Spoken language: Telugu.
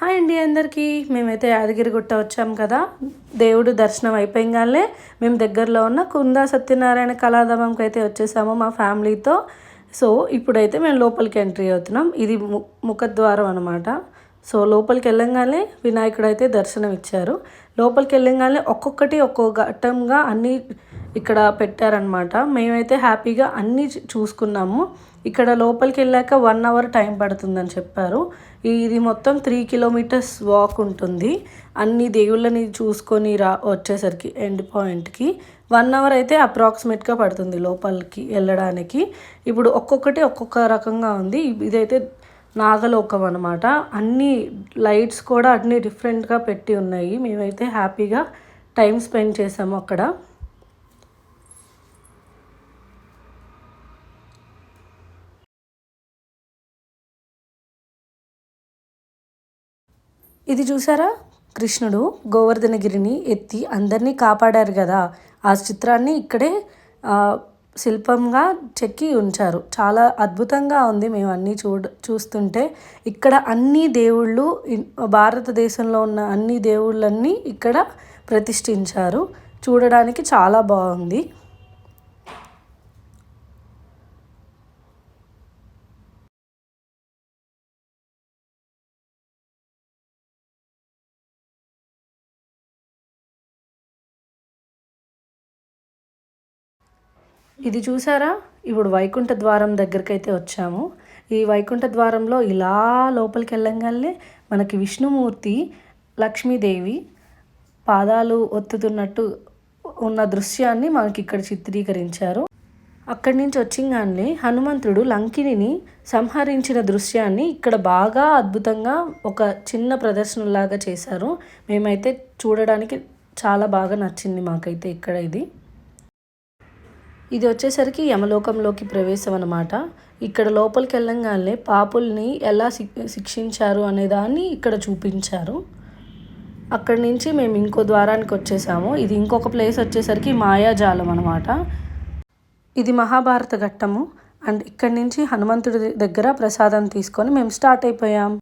హాయ్ అండి అందరికీ. మేమైతే యాదగిరిగుట్ట వచ్చాం కదా. దేవుడు దర్శనం అయిపోయింగానే మేము దగ్గరలో ఉన్న కుందా సత్యనారాయణ కళాధామంకి అయితే వచ్చేసాము మా ఫ్యామిలీతో. సో ఇప్పుడైతే మేము లోపలికి ఎంట్రీ అవుతున్నాం. ఇది ముఖద్వారం అనమాట. సో లోపలికి వెళ్ళంగానే వినాయకుడు అయితే దర్శనం ఇచ్చారు. లోపలికి వెళ్ళంగానే ఒక్కొక్కటి ఒక్కొక్క ఘట్టంగా అన్నీ ఇక్కడ పెట్టారనమాట. మేమైతే హ్యాపీగా అన్నీ చూసుకున్నాము. ఇక్కడ లోపలికి వెళ్ళాక 1 అవర్ టైం పడుతుందని చెప్పారు. ఇది మొత్తం 3 కిలోమీటర్స్ వాక్ ఉంటుంది. అన్ని దేవుళ్ళని చూసుకొని వచ్చేసరికి ఎండ్ పాయింట్కి 1 అవర్ అయితే అప్రాక్సిమేట్గా పడుతుంది లోపలికి వెళ్ళడానికి. ఇప్పుడు ఒక్కొక్కటి ఒక్కొక్క రకంగా ఉంది. ఇదైతే నాగలోకం అనమాట. అన్ని లైట్స్ కూడా అన్ని డిఫరెంట్గా పెట్టి ఉన్నాయి. మేమైతే హ్యాపీగా టైం స్పెండ్ చేసాము అక్కడ. ఇది చూసారా, కృష్ణుడు గోవర్ధనగిరిని ఎత్తి అందరినీ కాపాడారు కదా. ఆ చిత్రాన్ని ఇక్కడే శిల్పంగా చెక్కి ఉంచారు. చాలా అద్భుతంగా ఉంది. మేము అన్నీ చూస్తుంటే ఇక్కడ అన్ని దేవుళ్ళు, భారతదేశంలో ఉన్న అన్ని దేవుళ్ళన్నీ ఇక్కడ ప్రతిష్ఠించారు. చూడడానికి చాలా బాగుంది. ఇది చూసారా, ఇప్పుడు వైకుంఠ ద్వారం దగ్గరికి అయితే వచ్చాము. ఈ వైకుంఠ ద్వారంలో ఇలా లోపలికి వెళ్ళంగానే మనకి విష్ణుమూర్తి, లక్ష్మీదేవి పాదాలు ఒత్తుతున్నట్టు ఉన్న దృశ్యాన్ని మనకి ఇక్కడ చిత్రీకరించారు. అక్కడి నుంచి వచ్చింగానే హనుమంతుడు లంకిని సంహరించిన దృశ్యాన్ని ఇక్కడ బాగా అద్భుతంగా ఒక చిన్న ప్రదర్శనలాగా చేశారు. మేమైతే చూడడానికి చాలా బాగా నచ్చింది మాకైతే ఇక్కడ ఇది వచ్చేసరికి యమలోకంలోకి ప్రవేశం అనమాట. ఇక్కడ లోపలికి వెళ్ళంగానే పాపుల్ని ఎలా శిక్షించారు అనే దాన్ని ఇక్కడ చూపించారు. అక్కడి నుంచి మేము ఇంకో ద్వారానికి వచ్చేసాము. ఇది ఇంకొక ప్లేస్ వచ్చేసరికి మాయాజాలం అనమాట. ఇది మహాభారత ఘట్టము. అండ్ ఇక్కడి నుంచి హనుమంతుడి దగ్గర ప్రసాదం తీసుకొని మేము స్టార్ట్ అయిపోయాం.